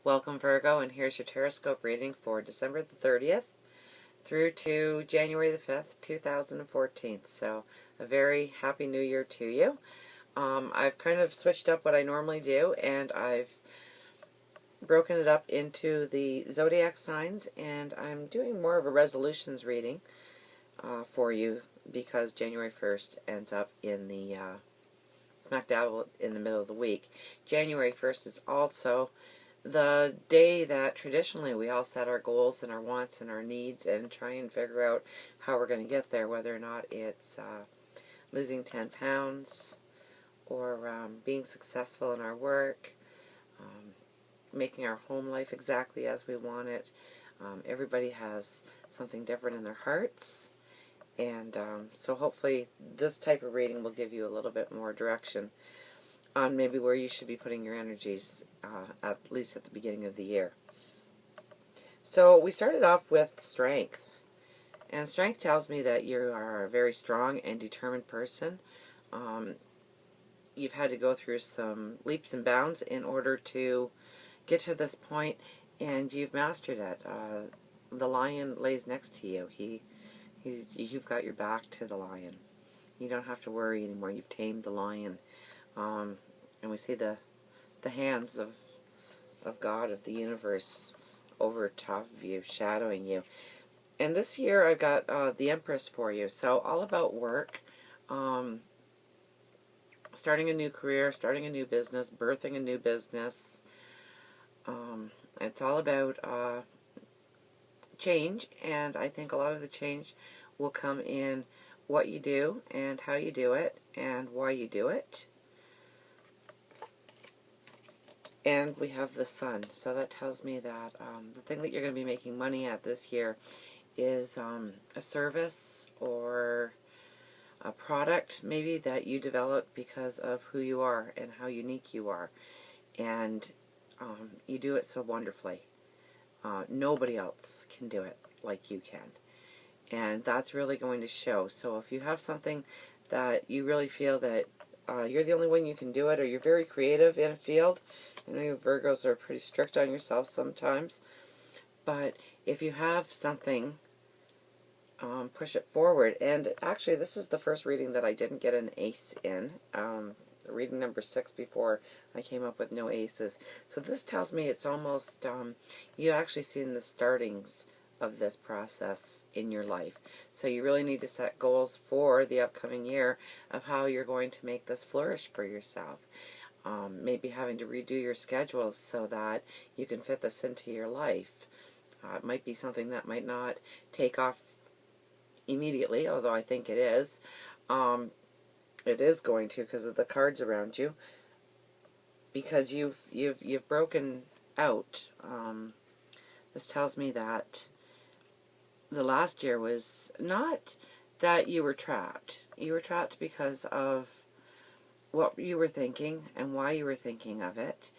Welcome Virgo, and here's your Teroscope reading for December the 30th through to January the 5th, 2014. So a very happy new year to you. I've kind of switched up what I normally do, and I've broken it up into the zodiac signs, and I'm doing more of a resolutions reading for you because January 1st ends up in the smack dab in the middle of the week. January 1st is also the day that traditionally we all set our goals and our wants and our needs and try and figure out how we're going to get there, whether or not it's losing 10 pounds or being successful in our work, making our home life exactly as we want it. Everybody has something different in their hearts, and so hopefully this type of reading will give you a little bit more direction on maybe where you should be putting your energies, at least at the beginning of the year. So we started off with strength. And strength tells me that you are a very strong and determined person. You've had to go through some leaps and bounds in order to get to this point, and you've mastered it. The lion lays next to you. You've got your back to the lion. You don't have to worry anymore. You've tamed the lion. And we see the hands of God, of the universe, over top of you, shadowing you. And this year I've got the Empress for you. So all about work, starting a new career, starting a new business, birthing a new business. It's all about change, and I think a lot of the change will come in what you do and how you do it and why you do it. And we have the Sun, so that tells me that the thing that you're going to be making money at this year is a service or a product maybe that you develop because of who you are and how unique you are. And you do it so wonderfully. Nobody else can do it like you can. And that's really going to show. So if you have something that you really feel that you're the only one you can do it, or you're very creative in a field. I know you Virgos are pretty strict on yourself sometimes, but if you have something, push it forward. And actually, this is the first reading that I didn't get an ace in. Reading number 6 before I came up with no aces. So this tells me it's almost, you actually seen the startings of this process in your life. So you really need to set goals for the upcoming year of how you're going to make this flourish for yourself. Maybe having to redo your schedules so that you can fit this into your life. It might be something that might not take off immediately, although I think it is. It is going to, because of the cards around you, because you've broken out. This tells me that the last year was not that you were trapped. You were trapped because of what you were thinking and why you were thinking of it.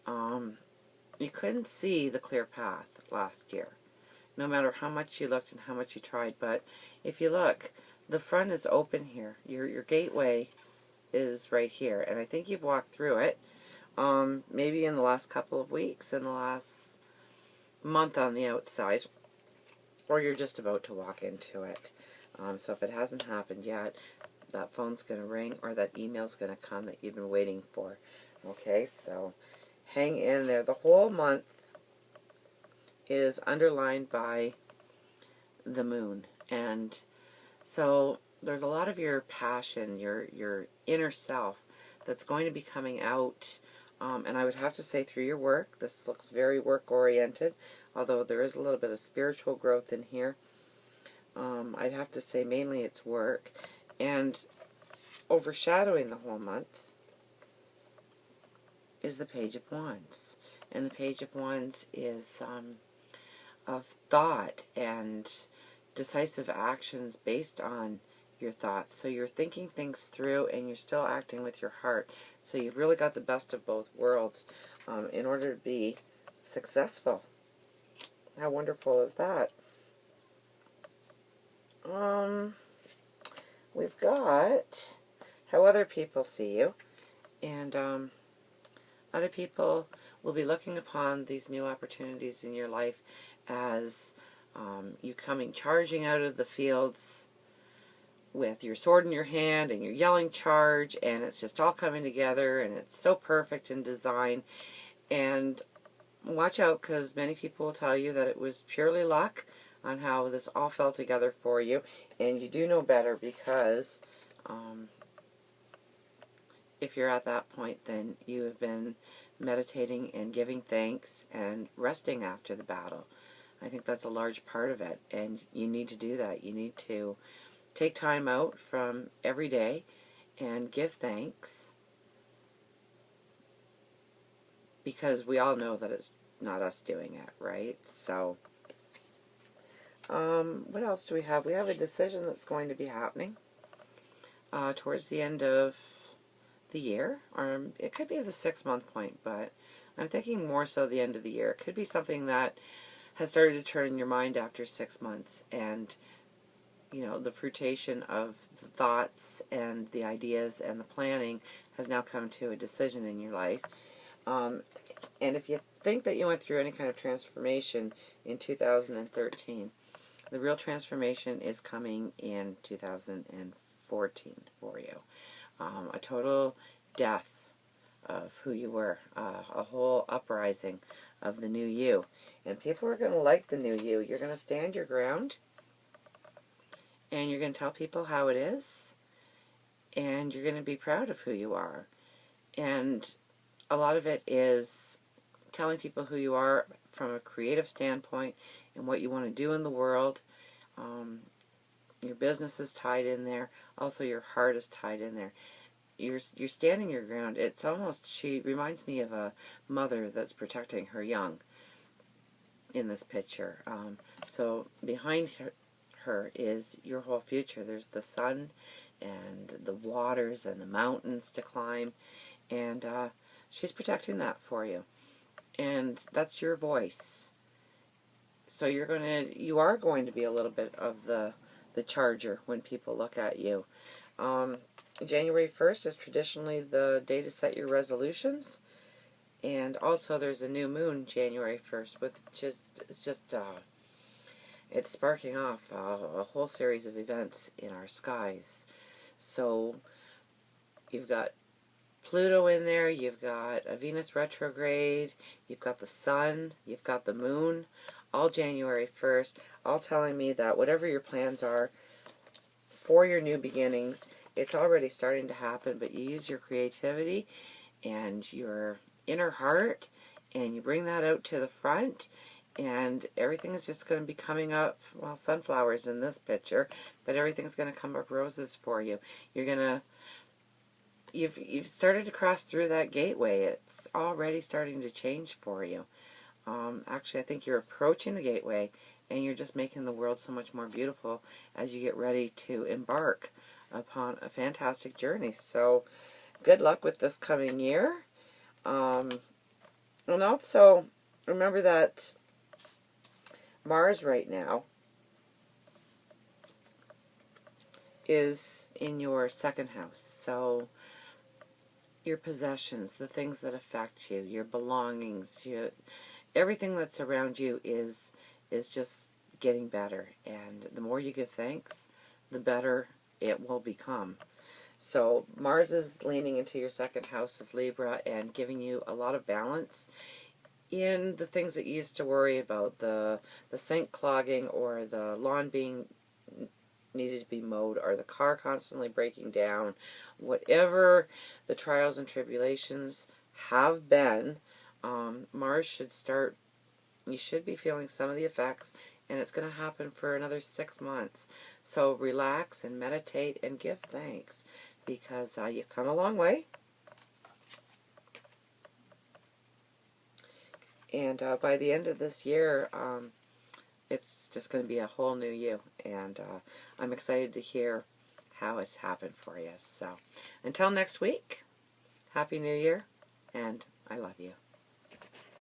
You couldn't see the clear path last year, no matter how much you looked and how much you tried. But if you look, the front is open here. Your gateway is right here, and I think you've walked through it. Maybe in the last couple of weeks, in the last month on the outside, or you're just about to walk into it. So if it hasn't happened yet, that phone's going to ring, or that email's going to come that you've been waiting for. Okay, so hang in there. The whole month is underlined by the moon, and so there's a lot of your passion, your inner self, that's going to be coming out. And I would have to say through your work. This looks very work-oriented, although there is a little bit of spiritual growth in here. I'd have to say mainly it's work. And overshadowing the whole month is the Page of Wands. And the Page of Wands is of thought and decisive actions based on your thoughts. So you're thinking things through, and you're still acting with your heart. So you've really got the best of both worlds in order to be successful. How wonderful is that? We've got how other people see you, and other people will be looking upon these new opportunities in your life as you coming charging out of the fields with your sword in your hand and you're yelling charge, and it's just all coming together and it's so perfect in design. And watch out, because many people will tell you that it was purely luck on how this all fell together for you, and you do know better, because if you're at that point, then you have been meditating and giving thanks and resting after the battle. I think that's a large part of it, and you need to do that. You need to take time out from every day and give thanks, because we all know that it's not us doing it, right? So, what else do we have? We have a decision that's going to be happening towards the end of the year, or it could be the 6-month point, but I'm thinking more so the end of the year. It could be something that has started to turn in your mind after 6 months, and the fruition of the thoughts and the ideas and the planning has now come to a decision in your life. And if you think that you went through any kind of transformation in 2013, the real transformation is coming in 2014 for you. A total death of who you were, a whole uprising of the new you. And people are going to like the new you. You're going to stand your ground, and you're going to tell people how it is, and you're going to be proud of who you are. And a lot of it is telling people who you are from a creative standpoint and what you want to do in the world. Your business is tied in there. Also, your heart is tied in there. You're standing your ground. It's almost, she reminds me of a mother that's protecting her young in this picture. So behind her is your whole future. There's the sun and the waters and the mountains to climb, and she's protecting that for you. And that's your voice. So you are going to be a little bit of the charger when people look at you. January 1st is traditionally the day to set your resolutions, and also there's a new moon January 1st, which it's sparking off a whole series of events in our skies. So you've got Pluto in there, you've got a Venus retrograde, you've got the sun, you've got the moon, all January 1st, all telling me that whatever your plans are for your new beginnings, it's already starting to happen, but you use your creativity and your inner heart, and you bring that out to the front, and everything is just going to be coming up, well, sunflowers in this picture, but everything's going to come up roses for you. You've started to cross through that gateway. It's already starting to change for you. Actually, I think you're approaching the gateway, and you're just making the world so much more beautiful as you get ready to embark upon a fantastic journey. So, good luck with this coming year. And also, remember that Mars right now is in your second house. So, your possessions, the things that affect you, your belongings, everything that's around you is just getting better. And the more you give thanks, the better it will become. So Mars is leaning into your second house of Libra and giving you a lot of balance in the things that you used to worry about, the sink clogging, or the lawn being needed to be mowed, or the car constantly breaking down. Whatever the trials and tribulations have been, Mars should start, you should be feeling some of the effects, and it's going to happen for another 6 months. So relax and meditate and give thanks, because you've come a long way. And by the end of this year, it's just going to be a whole new you. And I'm excited to hear how it's happened for you. So until next week, Happy New Year, and I love you.